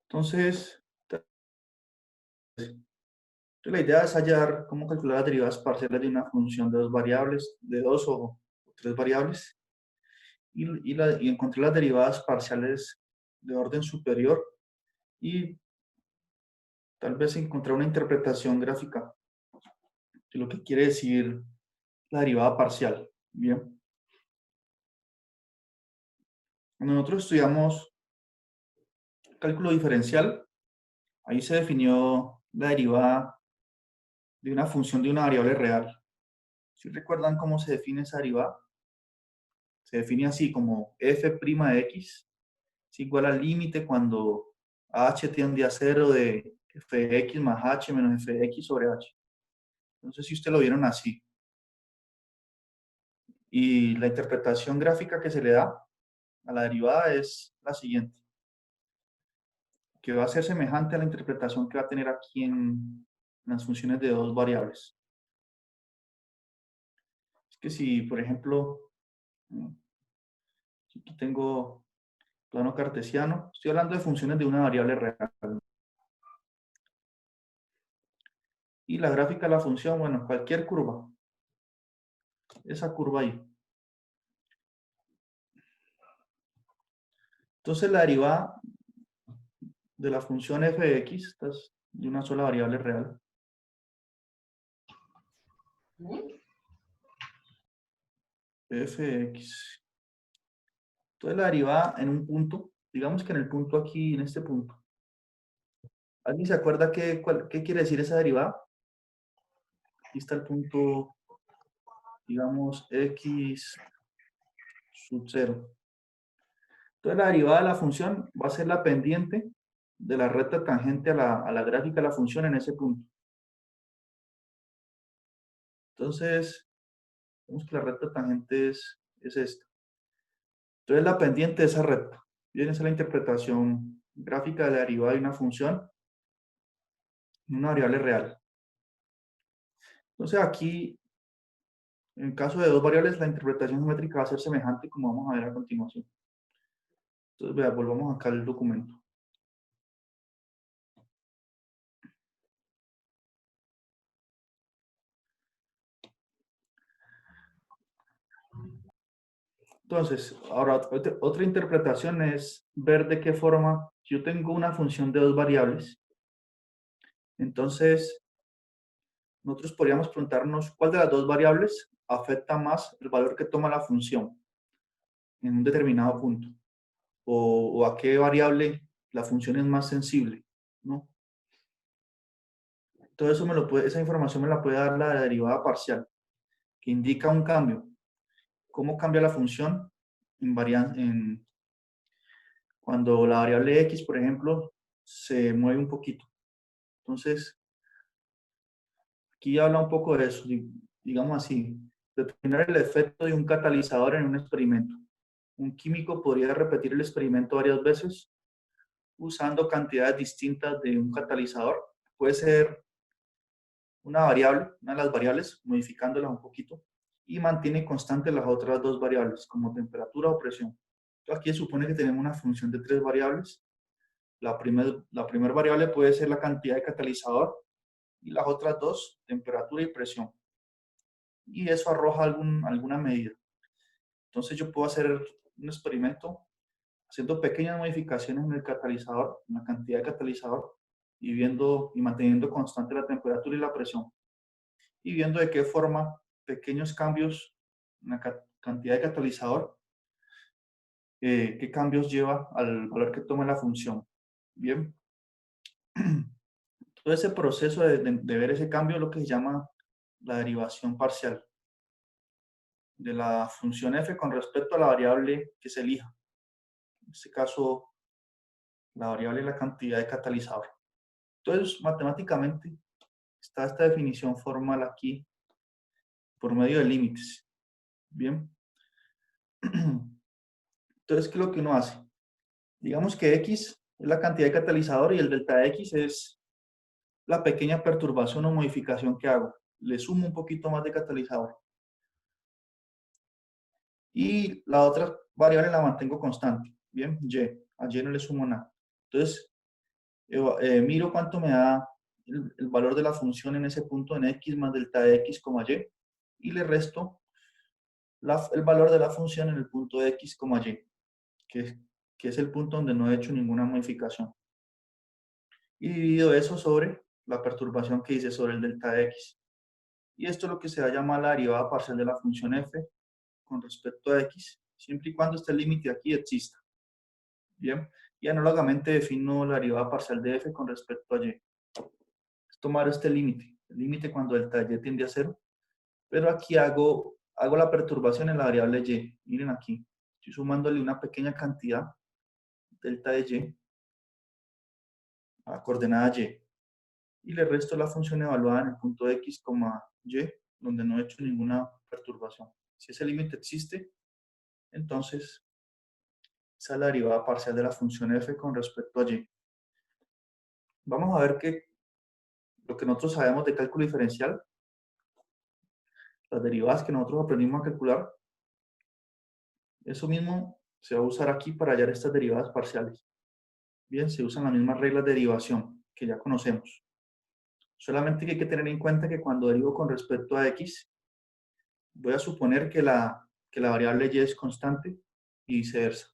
Entonces, la idea es hallar cómo calcular las derivadas parciales de una función de dos variables, de dos o tres variables, y encontrar las derivadas parciales de orden superior y tal vez encontrar una interpretación gráfica de lo que quiere decir la derivada parcial. Bien, cuando nosotros estudiamos cálculo diferencial, ahí se definió la derivada de una función de una variable real. ¿Sí recuerdan cómo se define esa derivada? Se define así como f' de x es igual al límite cuando h tiende a 0 de f de x más h menos f de x sobre h. No sé si ustedes lo vieron así. Y la interpretación gráfica que se le da a la derivada es la siguiente, que va a ser semejante a la interpretación que va a tener aquí en las funciones de dos variables. Es que si, por ejemplo, si aquí tengo plano cartesiano, estoy hablando de funciones de una variable real. Y la gráfica de la función, bueno, cualquier curva, esa curva ahí. Entonces la derivada de la función f de x, esta es de una sola variable real. F de x. Entonces la derivada en un punto, digamos que en el punto aquí, en este punto. ¿Alguien se acuerda qué quiere decir esa derivada? Aquí está el punto, digamos, x sub 0. Entonces la derivada de la función va a ser la pendiente de la recta tangente a la gráfica de la función en ese punto. Entonces, vemos que la recta tangente es esta. Entonces la pendiente de esa recta. Bien, esa es la interpretación gráfica de la derivada de una función en una variable real. Entonces aquí, en caso de dos variables, la interpretación geométrica va a ser semejante como vamos a ver a continuación. Entonces, vea, volvamos acá al documento. Entonces, ahora otra interpretación es ver de qué forma, si yo tengo una función de dos variables, entonces nosotros podríamos preguntarnos cuál de las dos variables afecta más el valor que toma la función en un determinado punto, o a qué variable la función es más sensible, ¿no? Todo eso esa información me la puede dar la derivada parcial, que indica un cambio. ¿Cómo cambia la función cuando la variable x, por ejemplo, se mueve un poquito? Entonces, aquí habla un poco de eso, digamos así, determinar el efecto de un catalizador en un experimento. Un químico podría repetir el experimento varias veces usando cantidades distintas de un catalizador. Puede ser una variable, una de las variables, modificándola un poquito, y mantiene constantes las otras dos variables, como temperatura o presión. Entonces aquí se supone que tenemos una función de tres variables. La primera variable puede ser la cantidad de catalizador y las otras dos, temperatura y presión. Y eso arroja alguna medida. Entonces yo puedo hacer un experimento haciendo pequeñas modificaciones en el catalizador, en la cantidad de catalizador, y manteniendo constante la temperatura y la presión. Y viendo de qué forma pequeños cambios en la cantidad de catalizador, qué cambios lleva al valor que toma la función. Bien. Todo ese proceso de ver ese cambio es lo que se llama la derivación parcial de la función f con respecto a la variable que se elija. En este caso, la variable es la cantidad de catalizador. Entonces, matemáticamente, está esta definición formal aquí por medio de límites. Bien. Entonces, ¿qué es lo que uno hace? Digamos que x es la cantidad de catalizador y el delta x es la pequeña perturbación o modificación que hago. Le sumo un poquito más de catalizador. Y la otra variable la mantengo constante. Bien, y. A y no le sumo nada. Entonces, miro cuánto me da el valor de la función en ese punto en x más delta de x, y le resto el valor de la función en el punto de x, y, que es el punto donde no he hecho ninguna modificación. Y divido eso sobre la perturbación que hice sobre el delta de x. Y esto es lo que se va a llamar la derivada parcial de la función f con respecto a x, siempre y cuando este límite aquí exista. Bien, y análogamente defino la derivada parcial de f con respecto a y. Es tomar este límite, el límite cuando delta de y tiende a 0, pero aquí hago la perturbación en la variable y. Miren aquí, estoy sumándole una pequeña cantidad, delta de y, a la coordenada y. Y le resto la función evaluada en el punto x, y, donde no he hecho ninguna perturbación. Si ese límite existe, entonces esa es la derivada parcial de la función f con respecto a y. Vamos a ver que lo que nosotros sabemos de cálculo diferencial, las derivadas que nosotros aprendimos a calcular, eso mismo se va a usar aquí para hallar estas derivadas parciales. Bien, se usan las mismas reglas de derivación que ya conocemos. Solamente que hay que tener en cuenta que cuando derivo con respecto a x, voy a suponer que la variable y es constante y viceversa.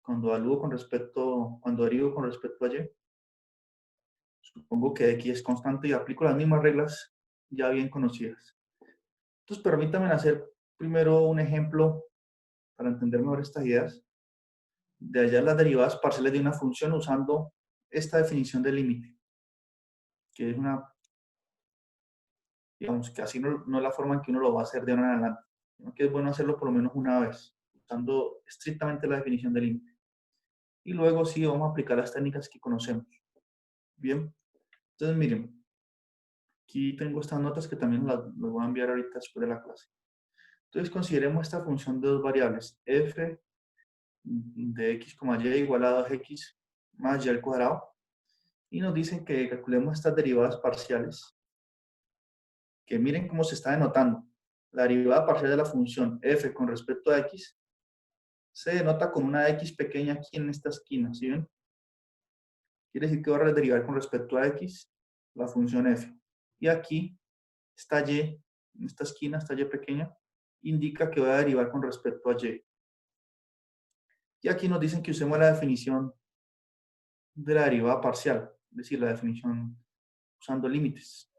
Cuando derivo con respecto a y, supongo que x es constante y aplico las mismas reglas ya bien conocidas. Entonces, permítanme hacer primero un ejemplo para entender mejor estas ideas, de hallar las derivadas parciales de una función usando esta definición de límite, que es una, digamos, que así no es la forma en que uno lo va a hacer de ahora en adelante, sino que es bueno hacerlo por lo menos una vez, usando estrictamente la definición de límite. Y luego sí vamos a aplicar las técnicas que conocemos. Bien, entonces miren, aquí tengo estas notas que también las voy a enviar ahorita después de la clase. Entonces consideremos esta función de dos variables, f de x, y igual a 2x más y al cuadrado, y nos dicen que calculemos estas derivadas parciales, que miren cómo se está denotando. La derivada parcial de la función f con respecto a x se denota con una x pequeña aquí en esta esquina, ¿sí ven? Quiere decir que voy a derivar con respecto a x la función f. Y aquí, esta y, en esta esquina, esta y pequeña, indica que voy a derivar con respecto a y. Y aquí nos dicen que usemos la definición de la derivada parcial, es decir, la definición usando límites,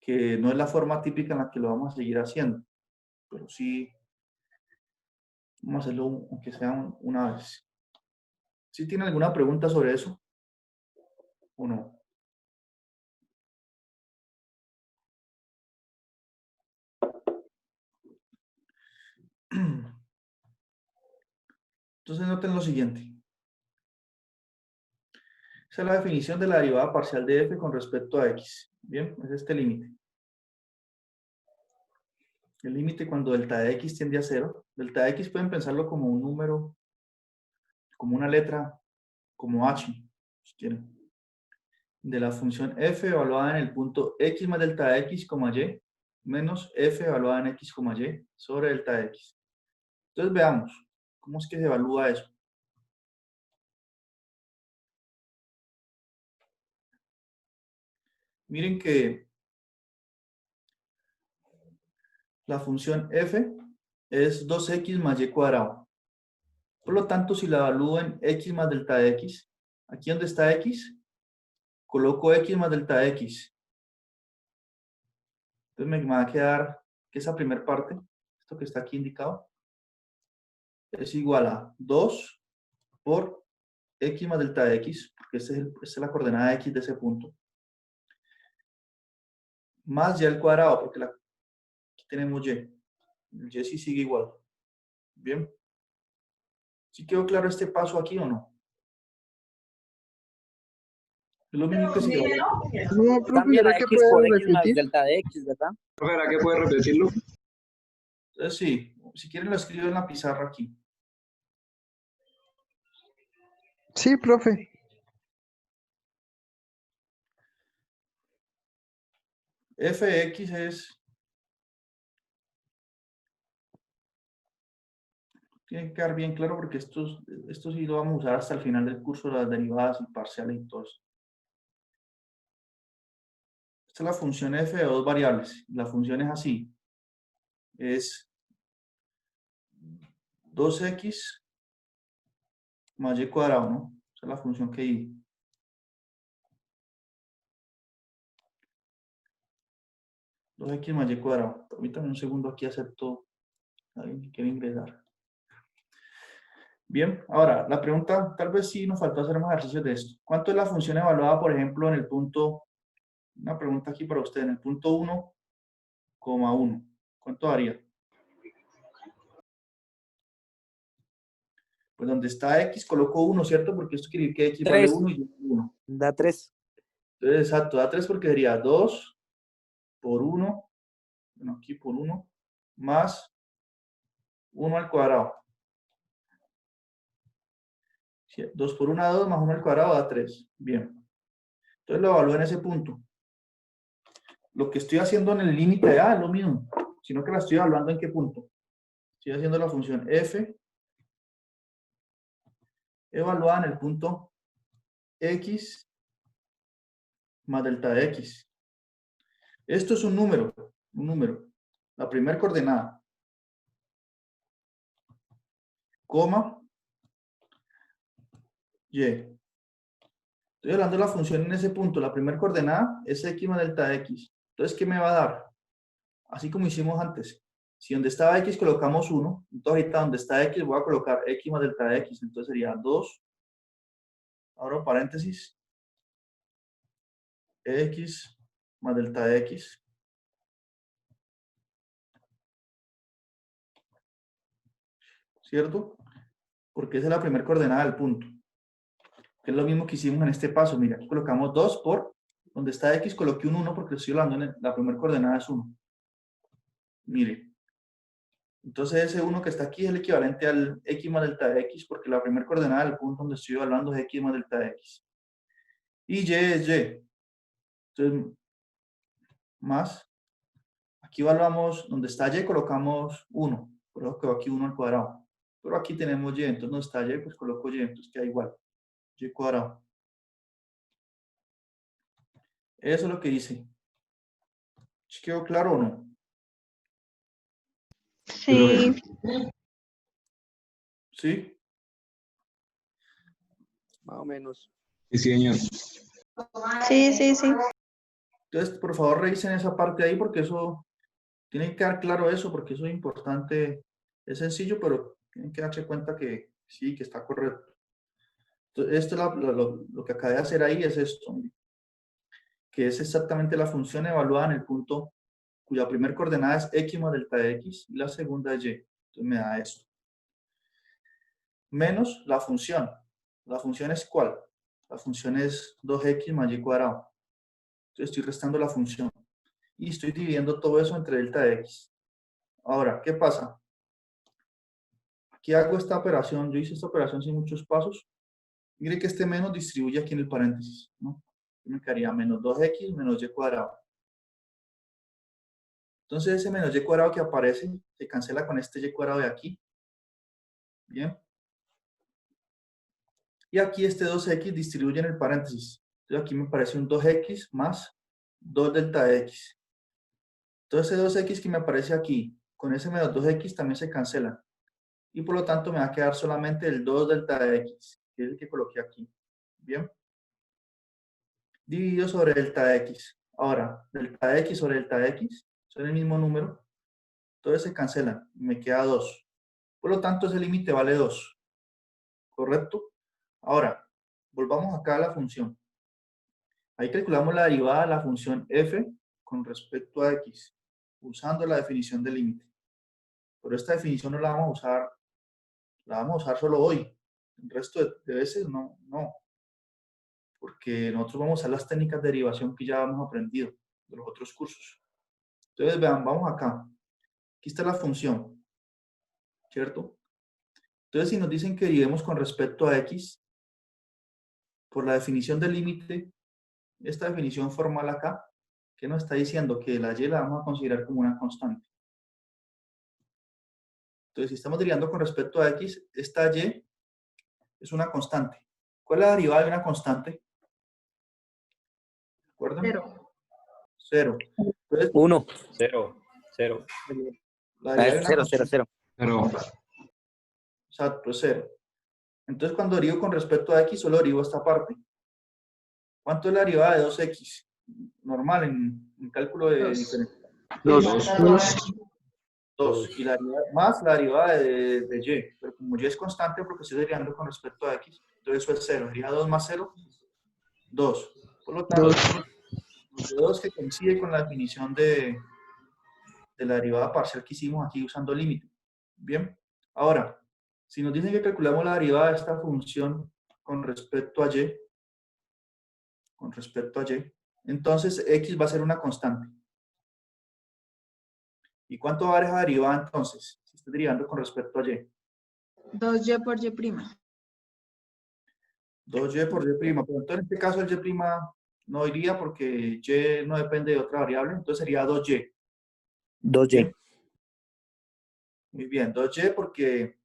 que no es la forma típica en la que lo vamos a seguir haciendo, pero sí vamos a hacerlo aunque sea una vez. ¿Sí tiene alguna pregunta sobre eso o no? Entonces noten lo siguiente. Esa es la definición de la derivada parcial de f con respecto a x. Bien, es este límite. El límite cuando delta de x tiende a 0. Delta de x pueden pensarlo como un número, como una letra, como h, si quieren. De la función f evaluada en el punto x más delta de x, y, menos f evaluada en x, y, sobre delta de x. Entonces veamos, ¿cómo es que se evalúa eso? Miren que la función f es 2x más y cuadrado. Por lo tanto, si la evalúo en x más delta de x, aquí donde está x, coloco x más delta de x. Entonces me va a quedar que esa primera parte, esto que está aquí indicado, es igual a 2 por x más delta de x, porque esta es la coordenada de x de ese punto, más y al cuadrado, porque aquí tenemos y. El y sí sigue igual. Bien. ¿Sí quedó claro este paso aquí o no? Es lo mismo que si yo... No, profe, También ¿será a que x por puede x más repetir? delta de x, ¿verdad? ¿Será que puede repetirlo? Sí, si quieren lo escribo en la pizarra aquí. Sí, profe. Fx es tiene que quedar bien claro porque esto sí lo vamos a usar hasta el final del curso, las derivadas y parciales y todo eso. Esta es la función f de dos variables. La función es así. Es 2x más y cuadrado, ¿no? Esa es la función que di. 2x más y cuadrado. Permítame un segundo aquí, acepto a alguien que quiere ingresar. Bien, ahora, la pregunta, tal vez sí nos faltó hacer más ejercicios de esto. ¿Cuánto es la función evaluada, por ejemplo, en el punto, una pregunta aquí para usted, en el punto 1,1? ¿Cuánto daría? Pues donde está x, coloco 1, ¿cierto? Porque esto quiere decir que x vale 3. 1 y 1. Da 3. Entonces, exacto, da 3 porque sería 2 por 1, bueno, aquí por 1, más 1 al cuadrado. 2 por 1 da 2, más 1 al cuadrado da 3. Bien. Entonces lo evalúo en ese punto. Lo que estoy haciendo en el límite de A es lo mismo, sino que la estoy evaluando en qué punto. Estoy haciendo la función f evaluada en el punto x más delta de x. Esto es un número. La primera coordenada, coma, y. Estoy hablando de la función en ese punto. La primera coordenada es x más delta de x. Entonces, ¿qué me va a dar? Así como hicimos antes. Si donde estaba x colocamos 1, entonces ahorita donde está x voy a colocar x más delta de x. Entonces sería 2, abro paréntesis, x más delta de x. ¿Cierto? Porque esa es la primera coordenada del punto. Que es lo mismo que hicimos en este paso. Mira, aquí colocamos 2 por, donde está x coloqué un 1 porque estoy hablando en la primera coordenada es 1. Mire. Entonces ese 1 que está aquí es el equivalente al x más delta de x porque la primera coordenada del punto donde estoy evaluando es x más delta de x. Y y es y. Entonces, más. Aquí evaluamos, donde está y colocamos 1. Por eso quedó aquí 1 al cuadrado. Pero aquí tenemos y, entonces donde está y, pues coloco y, entonces queda igual. Y cuadrado. Eso es lo que hice. ¿Quedó claro o no? Sí. ¿Sí? Más o menos. Sí, señor. Sí. Entonces, por favor, revisen esa parte ahí porque eso, tiene que quedar claro eso porque eso es importante. Es sencillo, pero tienen que darse cuenta que sí, que está correcto. Entonces, esto lo que acabé de hacer ahí es esto, que es exactamente la función evaluada en el punto cuya primera coordenada es x más delta de x y la segunda es y. Entonces me da esto. Menos la función. ¿La función es cuál? La función es 2x más y cuadrado. Entonces estoy restando la función. Y estoy dividiendo todo eso entre delta de x. Ahora, ¿qué pasa? Aquí hago esta operación. Yo hice esta operación sin muchos pasos. Mire que este menos distribuye aquí en el paréntesis, ¿no? Me quedaría menos 2x menos y cuadrado. Entonces ese menos y cuadrado que aparece se cancela con este y cuadrado de aquí. Bien. Y aquí este 2x distribuye en el paréntesis. Entonces aquí me aparece un 2x más 2 delta de x. Entonces ese 2x que me aparece aquí, con ese menos 2x también se cancela. Y por lo tanto me va a quedar solamente el 2 delta de x, que es el que coloqué aquí. Bien. Dividido sobre delta de x. Ahora, delta de x sobre delta de x son el mismo número. Entonces se cancelan. Me queda 2. Por lo tanto, ese límite vale 2. ¿Correcto? Ahora, volvamos acá a la función. Ahí calculamos la derivada de la función f con respecto a x, usando la definición del límite. Pero esta definición no la vamos a usar, la vamos a usar solo hoy. El resto de veces no, porque nosotros vamos a usar las técnicas de derivación que ya hemos aprendido de los otros cursos. Entonces, vean, vamos acá. Aquí está la función, ¿cierto? Entonces, si nos dicen que derivemos con respecto a x, por la definición del límite, esta definición formal acá, ¿qué nos está diciendo? Que la y la vamos a considerar como una constante. Entonces, si estamos derivando con respecto a x, esta y es una constante. ¿Cuál es la derivada de una constante? ¿De acuerdo? 0. 0. Entonces, 1. 0, 0. la derivada de una 0, 0, constante. 0. Pero, Exacto, es 0. Entonces, cuando derivo con respecto a x, solo derivo esta parte. ¿Cuánto es la derivada de 2x? Normal, en cálculo de Dos. diferencial. 2. 2. Y más la derivada de y. Pero como y es constante porque estoy derivando con respecto a x, entonces eso es 0. Sería 2 más 0, 2. Por lo tanto, 2 que coincide con la definición de la derivada parcial que hicimos aquí usando límite. Bien. Ahora, si nos dicen que calculamos la derivada de esta función con respecto a y, entonces x va a ser una constante. ¿Y cuánto va a dar esa derivada entonces? Si estoy derivando con respecto a y. 2y por y'. 2y por y'. Pero entonces en este caso el y' no iría porque y no depende de otra variable. Entonces sería 2y. 2y. Muy bien, 2y porque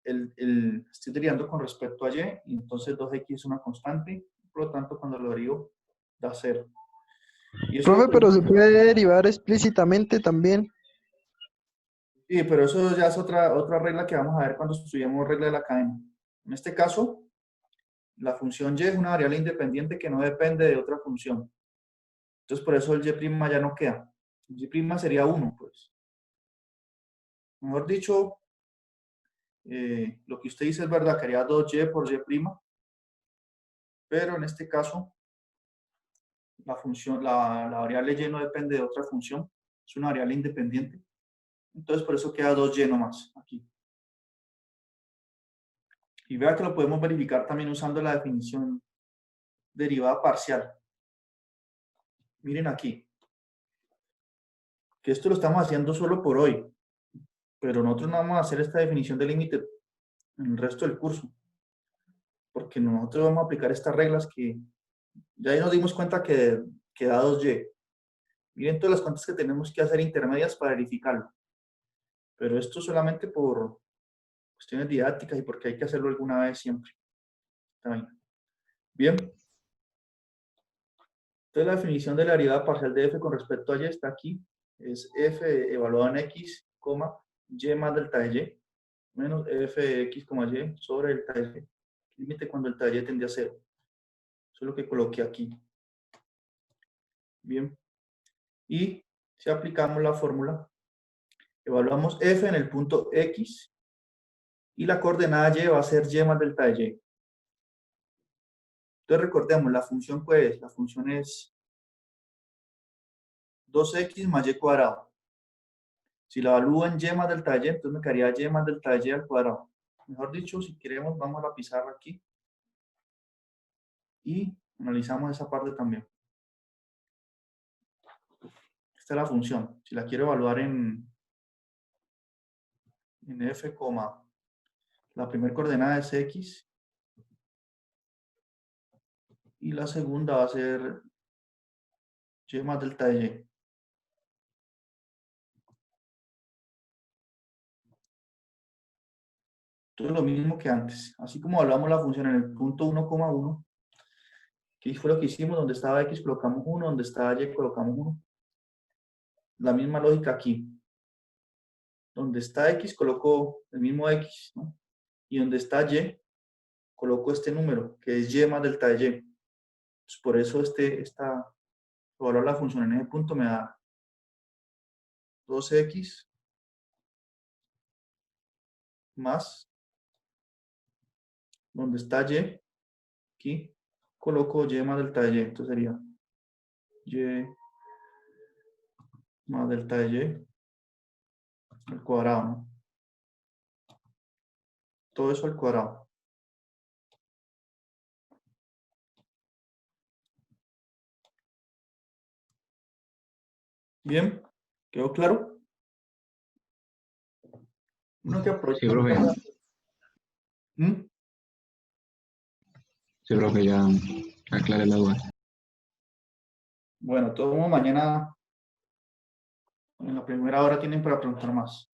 estoy derivando con respecto a y, y entonces 2x es una constante. Por lo tanto, cuando lo derivo, da 0. Y eso, Profe, pero se puede derivar explícitamente también. sí, pero eso ya es otra regla que vamos a ver cuando estudiemos regla de la cadena. En este caso, la función y es una variable independiente que no depende de otra función. Entonces, por eso el y' ya no queda. El y' sería 1, pues. Mejor dicho, lo que usted dice es verdad, que haría 2y por y', pero en este caso, la variable y no depende de otra función, es una variable independiente. Entonces, por eso queda 2y nomás aquí. Y vea que lo podemos verificar también usando la definición derivada parcial. Miren aquí, que esto lo estamos haciendo solo por hoy, pero nosotros no vamos a hacer esta definición de límite en el resto del curso, porque nosotros vamos a aplicar estas reglas que ya ahí nos dimos cuenta que da 2y. Miren todas las cuentas que tenemos que hacer intermedias para verificarlo. Pero esto solamente por cuestiones didácticas y porque hay que hacerlo alguna vez siempre. Está bien. Entonces la definición de la derivada parcial de f con respecto a y está aquí. Es f evaluado en x, y más delta de y, menos f de x, y sobre delta de y. Límite cuando delta de y tiende a 0. Eso es lo que coloqué aquí. Bien. Y si aplicamos la fórmula, evaluamos f en el punto x y la coordenada y va a ser y más delta de y. Entonces recordemos, la función pues, la función es 2x más y cuadrado. Si la evalúo en y más delta de y, entonces me quedaría y más delta de y al cuadrado. Mejor dicho, si queremos, vamos a la pizarra aquí y analizamos esa parte también. Esta es la función. Si la quiero evaluar en f, la primera coordenada es x y la segunda va a ser y más delta de y. Todo lo mismo que antes. Así como evaluamos la función en el punto 1,1, que fue lo que hicimos, donde estaba x colocamos 1, donde estaba y colocamos 1. La misma lógica aquí. Donde está x coloco el mismo x, ¿no? Y donde está y coloco este número, que es y más delta de y. Pues por eso evaluar la función en ese punto me da 2x más, donde está y, aquí coloco y más delta de y. Entonces sería y más delta de y al cuadrado, ¿no? Todo eso al cuadrado. Bien, ¿quedó claro? Uno que aprovecha. sí, profe. ¿Mm? Sí, profe, ya aclaré la duda. Bueno, todo como mañana en la primera hora tienen para preguntar más.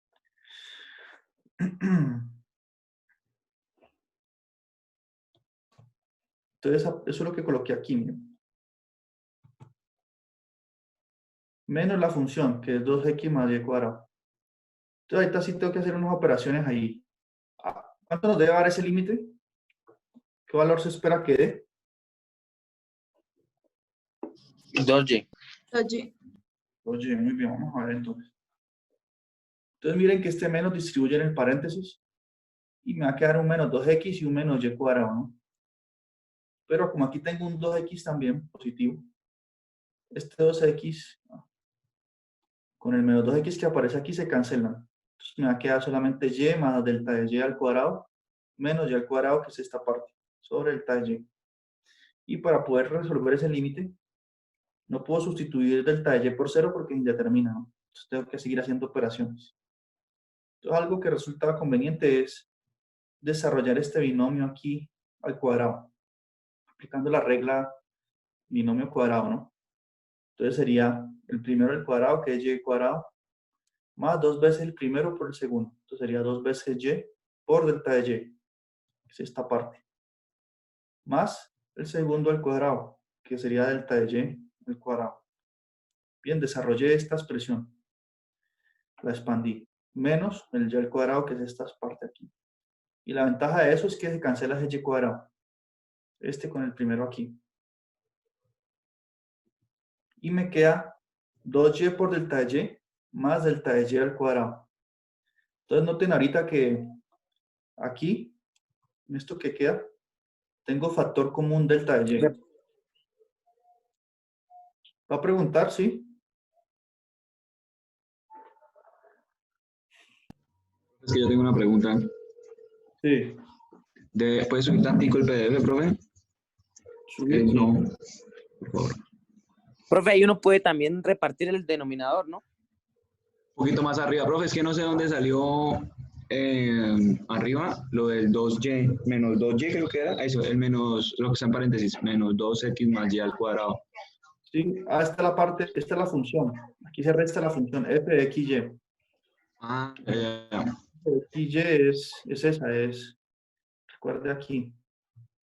Entonces, eso es lo que coloqué aquí, miren. Menos la función, que es 2x más y cuadrado. Entonces, ahorita sí tengo que hacer unas operaciones ahí. ¿Cuánto nos debe dar ese límite? ¿Qué valor se espera que dé? 2y. 2y. Oye, muy bien, vamos a ver entonces. Entonces, miren que este menos distribuye en el paréntesis y me va a quedar un menos 2x y un menos y cuadrado, ¿no? Pero como aquí tengo un 2x también positivo, este 2x con el menos 2x que aparece aquí se cancelan. Entonces me va a quedar solamente y más delta de y al cuadrado menos y al cuadrado, que es esta parte, sobre delta de y. Y para poder resolver ese límite, no puedo sustituir delta de y por 0 porque ya termina, ¿no? Entonces tengo que seguir haciendo operaciones. Entonces algo que resulta conveniente es desarrollar este binomio aquí al cuadrado, aplicando la regla binomio cuadrado, ¿no? Entonces sería el primero al cuadrado, que es y cuadrado, más 2 veces el primero por el segundo. Entonces sería 2 veces y por delta de y, que es esta parte. Más el segundo al cuadrado, que sería delta de y al cuadrado. Bien, desarrollé esta expresión. La expandí. Menos el y al cuadrado, que es esta parte aquí. Y la ventaja de eso es que se cancela ese y cuadrado. Este con el primero aquí. Y me queda 2y por delta de y más delta de y al cuadrado. Entonces noten ahorita que aquí, en esto que queda, tengo factor común delta de y. ¿Va a preguntar? ¿Sí? Es que yo tengo una pregunta. Sí. ¿Puedes subir tantico el PDF, profe? Subir, sí. No, por favor. Profe, ahí uno puede también repartir el denominador, ¿no? Un poquito más arriba, profe, es que no sé dónde salió arriba lo del 2y, menos 2y creo que era, eso, el menos, lo que está en paréntesis, menos 2x más y al cuadrado. Sí. Esta es la parte, esta es la función. Aquí se resta la función f de xy. Ah, xy es esa, recuerde aquí,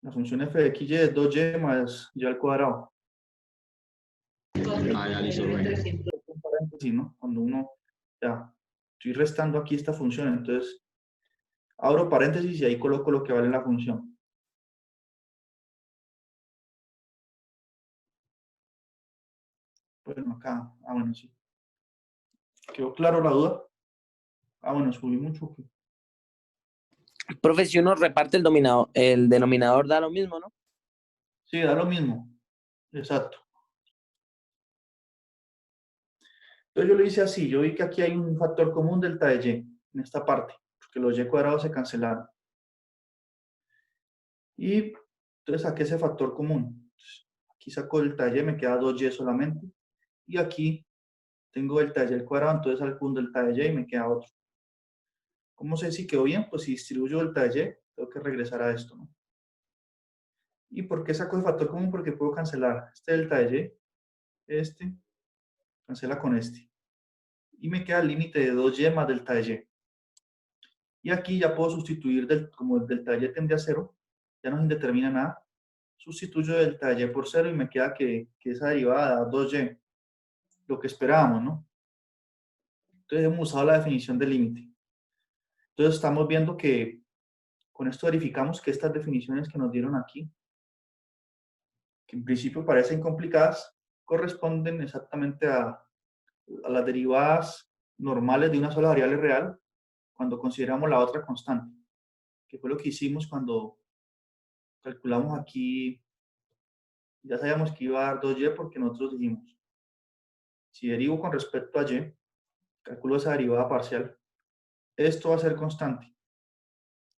la función f de xy es 2y más y al cuadrado. ya listo, profe. Un paréntesis, ¿no? Cuando uno, ya, estoy restando aquí esta función, entonces abro paréntesis y ahí coloco lo que vale la función. Bueno, acá, bueno, sí. ¿Quedó claro la duda? Bueno, subí mucho. Profe, si uno reparte el denominador da lo mismo, ¿no? Sí, da lo mismo. Exacto. Entonces yo lo hice así, yo vi que aquí hay un factor común delta de y, en esta parte, porque los y cuadrados se cancelaron. Y entonces saqué ese factor común. Aquí saco delta de y, me queda 2y solamente. Y aquí tengo delta de y al cuadrado, entonces saco un delta de y y me queda otro. ¿Cómo sé si quedó bien? Pues si distribuyo delta de y, tengo que regresar a esto, ¿no? ¿Y por qué saco el factor común? Porque puedo cancelar este delta de y, este, cancela con este. Y me queda el límite de 2y más delta de y. Y aquí ya puedo sustituir, como el delta de y tendría a 0, ya no se indetermina nada. Sustituyo delta de y por 0 y me queda que esa derivada da 2y, lo que esperábamos, ¿no? Entonces hemos usado la definición del límite. Entonces estamos viendo que con esto verificamos que estas definiciones que nos dieron aquí, que en principio parecen complicadas, corresponden exactamente a las derivadas normales de una sola variable real cuando consideramos la otra constante, que fue lo que hicimos cuando calculamos aquí. Ya sabíamos que iba a dar 2y porque nosotros dijimos, si derivo con respecto a y, calculo esa derivada parcial, esto va a ser constante.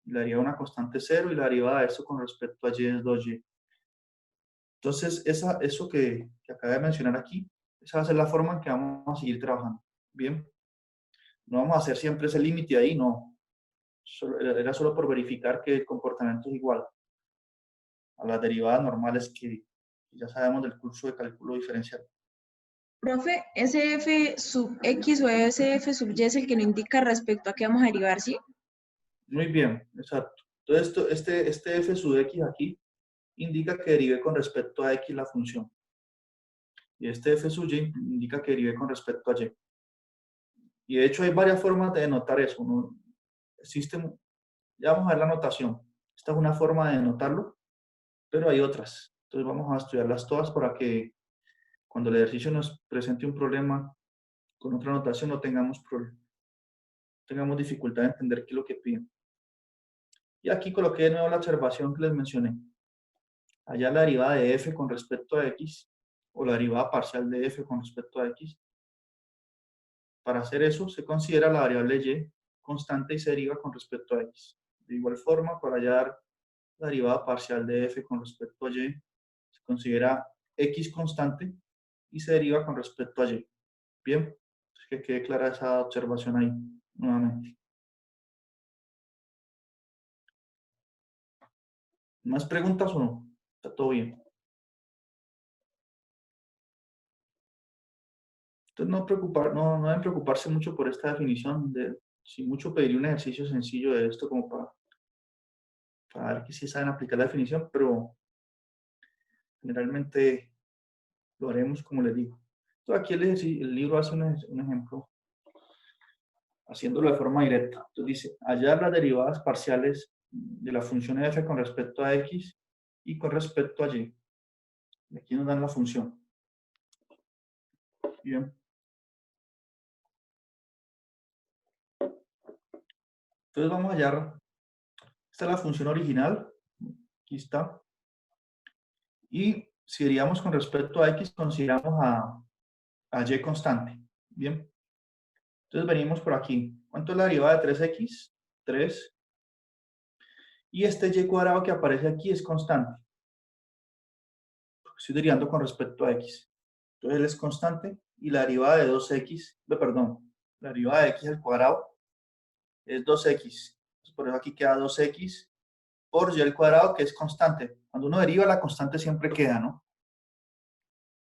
La derivada de una constante 0 y la derivada de esto con respecto a y es 2y. Entonces, eso que acabé de mencionar aquí, esa va a ser la forma en que vamos a seguir trabajando. Bien, no vamos a hacer siempre ese límite ahí, no. Era solo por verificar que el comportamiento es igual a las derivadas normales que ya sabemos del curso de cálculo diferencial. Profe, SF sub X o SF sub Y es el que nos indica respecto a qué vamos a derivar, ¿sí? Muy bien, exacto. Entonces, este f sub x aquí indica que derive con respecto a x la función. Y este f sub y indica que derive con respecto a y. Y de hecho hay varias formas de denotar eso, ¿no? Ya vamos a ver la notación. Esta es una forma de denotarlo, pero hay otras. Entonces vamos a estudiarlas todas para que cuando el ejercicio nos presente un problema con otra notación no tengamos dificultad en entender qué es lo que piden. Y aquí coloqué de nuevo la observación que les mencioné. Allá la derivada de f con respecto a x, o la derivada parcial de f con respecto a x. Para hacer eso, se considera la variable y constante y se deriva con respecto a x. De igual forma, para hallar la derivada parcial de f con respecto a y, se considera x constante y se deriva con respecto a y. Bien, entonces que quede clara esa observación ahí, nuevamente. ¿Más preguntas o no? ¿Está todo bien? Entonces no deben preocuparse mucho por esta definición. Sin mucho pedir un ejercicio sencillo de esto como para ver que sí saben aplicar la definición, pero generalmente lo haremos como les digo. Entonces aquí el libro hace un ejemplo haciéndolo de forma directa. Entonces dice, hallar las derivadas parciales de la función f con respecto a x y con respecto a y. Y aquí nos dan la función. Bien. Entonces vamos a hallar, esta es la función original, aquí está. Y si diríamos con respecto a x, consideramos a y constante. Bien. Entonces venimos por aquí. ¿Cuánto es la derivada de 3x? 3. Y este y cuadrado que aparece aquí es constante. Estoy derivando con respecto a x. Entonces él es constante y la derivada de 2x, perdón, la derivada de x al cuadrado es 2x. Entonces, por eso aquí queda 2x por y al cuadrado, que es constante. Cuando uno deriva, la constante siempre queda, ¿no?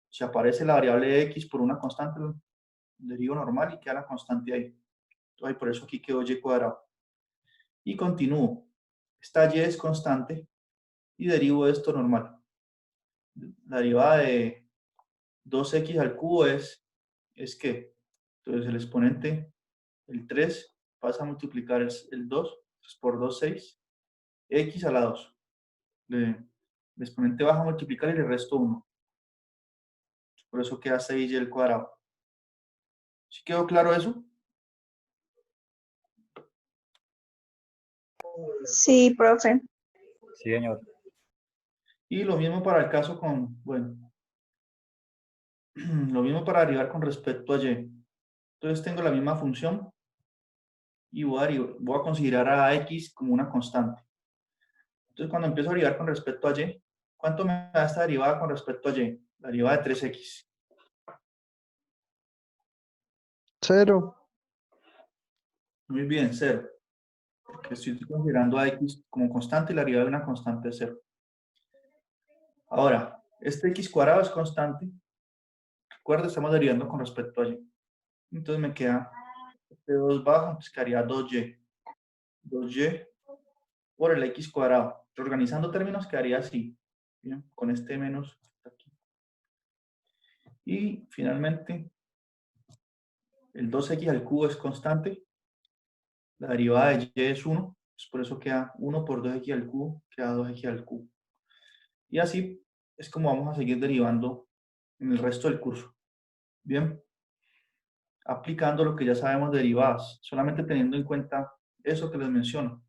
Si aparece la variable de x por una constante, derivo normal y queda la constante ahí. Entonces, por eso aquí quedó y cuadrado. Y continúo. Esta y es constante y derivo esto normal. La derivada de 2x al cubo es ¿qué? Entonces el exponente, el 3, pasa a multiplicar el 2, pues por 2, 6, x a la 2. El exponente baja a multiplicar y le resto 1. Por eso queda 6y al cuadrado. ¿Sí quedó claro eso? Sí, profe. Sí, señor. Y lo mismo para el caso bueno, lo mismo para derivar con respecto a y. Entonces tengo la misma función y voy a considerar a x como una constante. Entonces cuando empiezo a derivar con respecto a y, ¿cuánto me da esta derivada con respecto a y? La derivada de 3x. 0. Muy bien, 0. Porque estoy considerando a x como constante y la derivada de una constante es 0. Ahora, este x cuadrado es constante. Recuerda, estamos derivando con respecto a y. Entonces me queda este 2 bajo, pues quedaría 2y. 2y por el x cuadrado. Reorganizando términos quedaría así. Bien, con este menos aquí. Y finalmente, el 2x al cubo es constante. La derivada de y es 1. Pues por eso queda 1 por 2x al cubo, queda 2x al cubo. Y así es como vamos a seguir derivando en el resto del curso. Bien, aplicando lo que ya sabemos de derivadas, solamente teniendo en cuenta eso que les menciono.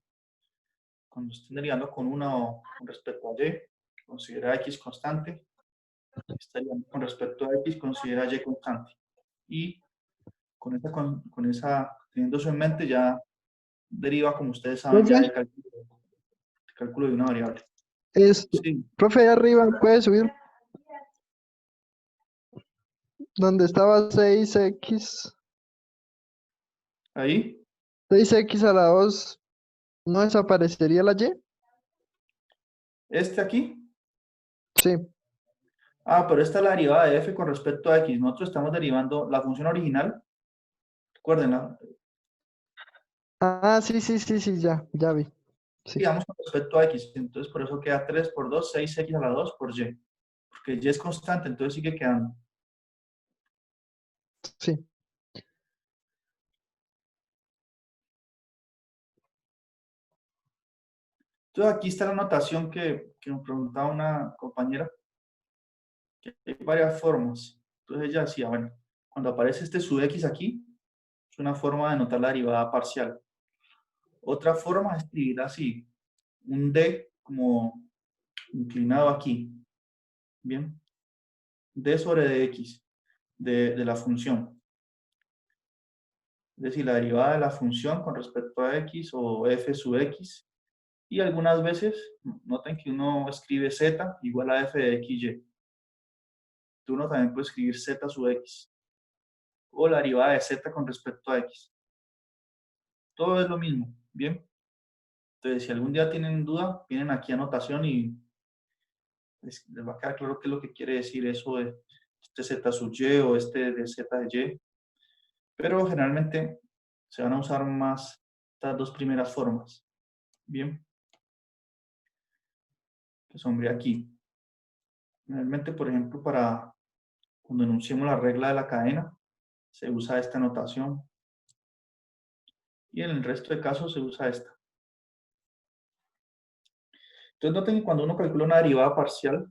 Cuando estén derivando con una o con respecto a y, considera x constante. Estarían con respecto a x, considera y constante. Y con esa, teniendo eso en mente, ya deriva, como ustedes saben, ya de cálculo de una variable. Sí, Profe, ahí arriba, puede subir. Donde estaba 6x. ahí, 6x a la 2. ¿No desaparecería la y? este aquí. Sí. Ah, pero esta es la derivada de f con respecto a x. Nosotros estamos derivando la función original. Recuerden, Ah, sí, sí, sí, sí, ya vi. Sí, Digamos con respecto a x. Entonces, por eso queda 3 por 2, 6x a la 2 por y. Porque y es constante, entonces sigue quedando. sí. Entonces, aquí está la notación que nos preguntaba una compañera, que hay varias formas. Entonces, ella decía, bueno, cuando aparece este sub x aquí, es una forma de notar la derivada parcial. Otra forma es escribir así, un d como inclinado aquí, ¿bien? D sobre dx de la función. Es decir, la derivada de la función con respecto a x o f sub x. Y algunas veces, noten que uno escribe z igual a f de xy. Uno también puede escribir z sub x. O la derivada de z con respecto a x. Todo es lo mismo, ¿bien? Entonces, si algún día tienen duda, vienen aquí a anotación y les va a quedar claro qué es lo que quiere decir eso de este z sub y o este de z de y. Pero generalmente se van a usar más estas dos primeras formas. Bien, que son aquí. Generalmente, por ejemplo, para cuando enunciemos la regla de la cadena, se usa esta notación. Y en el resto de casos se usa esta. Entonces noten que cuando uno calcula una derivada parcial,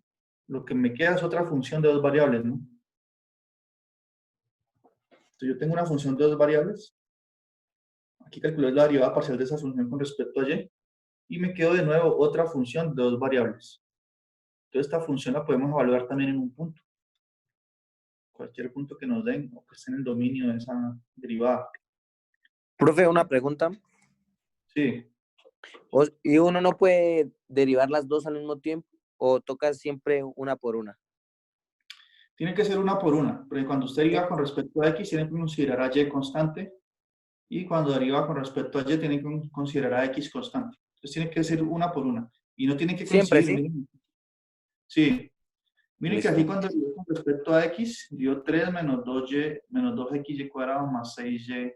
lo que me queda es otra función de dos variables, ¿no? Entonces yo tengo una función de dos variables. Aquí calculé la derivada parcial de esa función con respecto a y. Y me quedo de nuevo otra función de dos variables. Entonces esta función la podemos evaluar también en un punto. Cualquier punto que nos den o que esté en el dominio de esa derivada. Profe, una pregunta. Sí. ¿Y uno no puede derivar las dos al mismo tiempo o toca siempre una por una? Tiene que ser una por una, porque cuando usted deriva con respecto a x, tiene que considerar a y constante, y cuando deriva con respecto a y, tiene que considerar a x constante. Entonces tiene que ser una por una, y no tiene que Siempre, coincidir. ¿sí? Miren. Sí, miren que aquí Listo. cuando deriva con respecto a x, dio 3 menos 2y, menos 2xy cuadrado más 6y,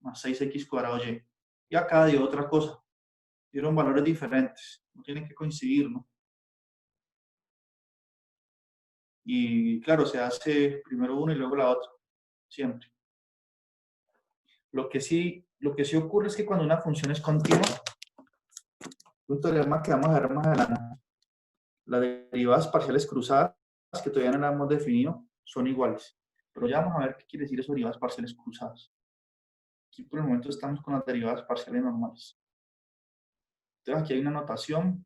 más 6x cuadrado y. Y acá dio otra cosa, dieron valores diferentes, no tienen que coincidir, ¿no? Y claro, se hace primero uno y luego la otra, siempre. Lo que sí ocurre es que cuando una función es continua, un teorema que vamos a ver más adelante, las derivadas parciales cruzadas, que todavía no las hemos definido, son iguales. Pero ya vamos a ver qué quiere decir eso, derivadas parciales cruzadas. Aquí por el momento estamos con las derivadas parciales normales. Entonces aquí hay una notación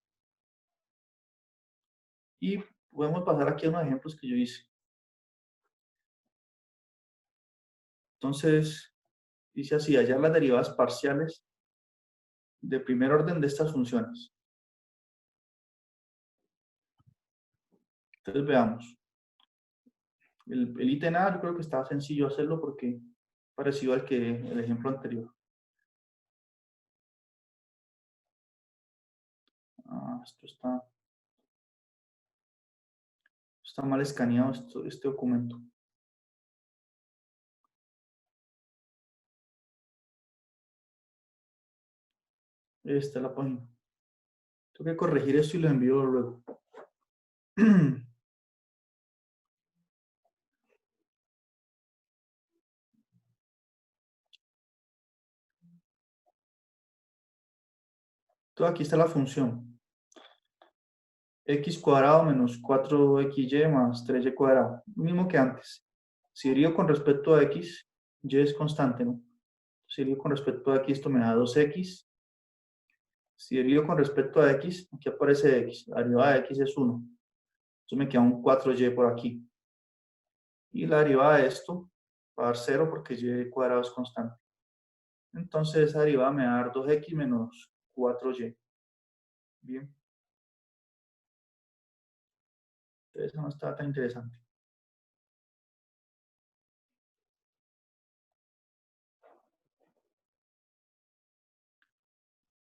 y podemos pasar aquí a unos ejemplos que yo hice. Entonces, dice así, hallar las derivadas parciales de primer orden de estas funciones. Entonces veamos. El ítem A yo creo que está sencillo hacerlo porque parecido al que el ejemplo anterior. Esto está mal escaneado este documento. Esta es la página. Tengo que corregir esto y lo envío luego. Entonces aquí está la función. X cuadrado menos 4xy más 3y cuadrado. Lo mismo que antes. Si derivo con respecto a x, y es constante, ¿no? Si derivo con respecto a x, esto me da 2x. Si derivo con respecto a x, aquí aparece x. La derivada de x es 1. Entonces me queda un 4y por aquí. Y la derivada de esto va a dar 0 porque y cuadrado es constante. Entonces esa derivada me va a dar 2x menos 4y. Bien. Entonces eso no está tan interesante.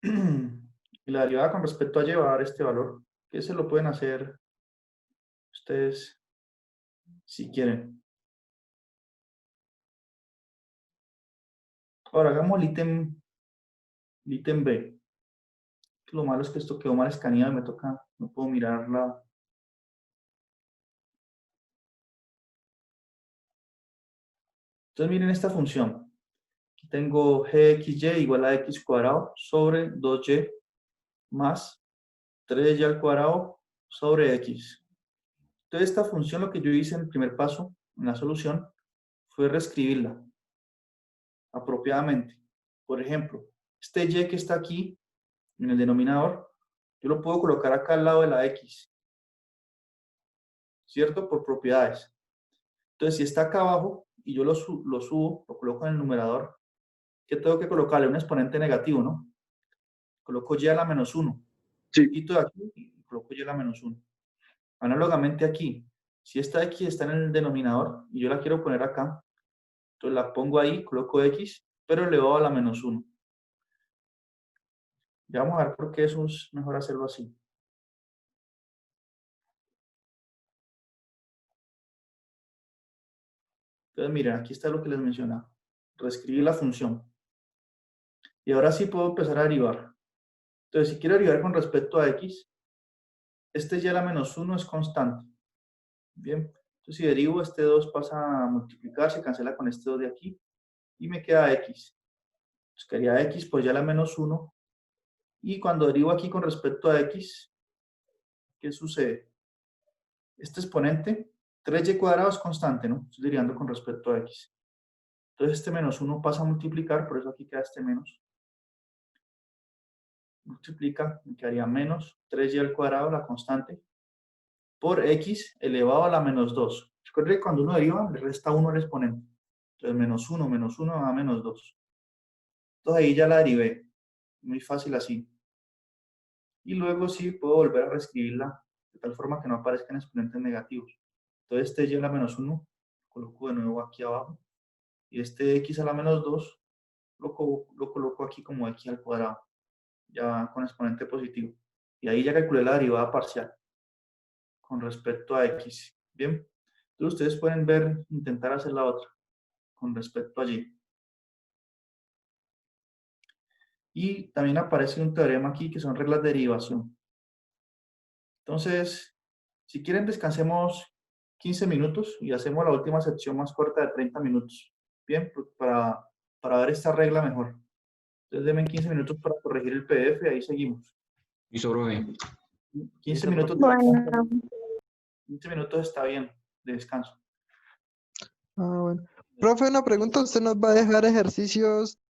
Y la derivada con respecto a y va a dar este valor, que se lo pueden hacer ustedes si quieren. Ahora hagamos el ítem el ítem B. Lo malo es que esto quedó mal escaneado y me toca, no puedo mirarla. Entonces miren esta función. Aquí tengo gxy igual a x cuadrado sobre 2y más 3y al cuadrado sobre x. Entonces esta función, lo que yo hice en el primer paso, en la solución, fue reescribirla apropiadamente. Por ejemplo, este y que está aquí en el denominador, yo lo puedo colocar acá al lado de la x, ¿cierto? Por propiedades. Entonces, si está acá abajo y yo lo subo, lo coloco en el numerador, ¿qué tengo que colocarle? Un exponente negativo, ¿no? Coloco y a la menos 1. Sí. Quito de aquí y coloco y a la menos 1. Análogamente aquí, si esta x está en el denominador y yo la quiero poner acá, entonces la pongo ahí, coloco x, pero elevado a la menos 1. Ya vamos a ver por qué eso es mejor hacerlo así. Entonces, miren, aquí está lo que les mencionaba. Reescribir la función. Y ahora sí puedo empezar a derivar. Entonces, si quiero derivar con respecto a x, este y a la menos 1 es constante. Bien. Entonces, si derivo, este 2 pasa a multiplicar, se cancela con este 2 de aquí, y me queda x. Entonces, quedaría x, pues ya la menos 1. Y cuando derivo aquí con respecto a x, ¿qué sucede? Este exponente, 3y cuadrado es constante, ¿no? Estoy derivando con respecto a x. Entonces este menos 1 pasa a multiplicar, por eso aquí queda este menos. Multiplica, me quedaría menos 3y al cuadrado, la constante, por x elevado a la menos 2. Recuerden que cuando uno deriva, le resta 1 al exponente. Entonces menos 1 da menos 2. Entonces ahí ya la derivé. Muy fácil así. Y luego sí puedo volver a reescribirla de tal forma que no aparezcan exponentes negativos. Entonces este y a la menos 1 coloco de nuevo aquí abajo. Y este x a la menos 2 lo coloco aquí como x al cuadrado, ya con exponente positivo. Y ahí ya calculé la derivada parcial con respecto a x. Bien, entonces ustedes pueden ver, intentar hacer la otra con respecto a y. Y también aparece un teorema aquí que son reglas de derivación. Entonces, si quieren descansemos 15 minutos y hacemos la última sección más corta de 30 minutos. Bien, para ver esta regla mejor. Entonces denme 15 minutos para corregir el PDF y ahí seguimos. Listo, profe. 15 minutos. Bueno, 15 minutos está bien de descanso. Ah, bueno. Profe, una pregunta, ¿usted nos va a dejar ejercicios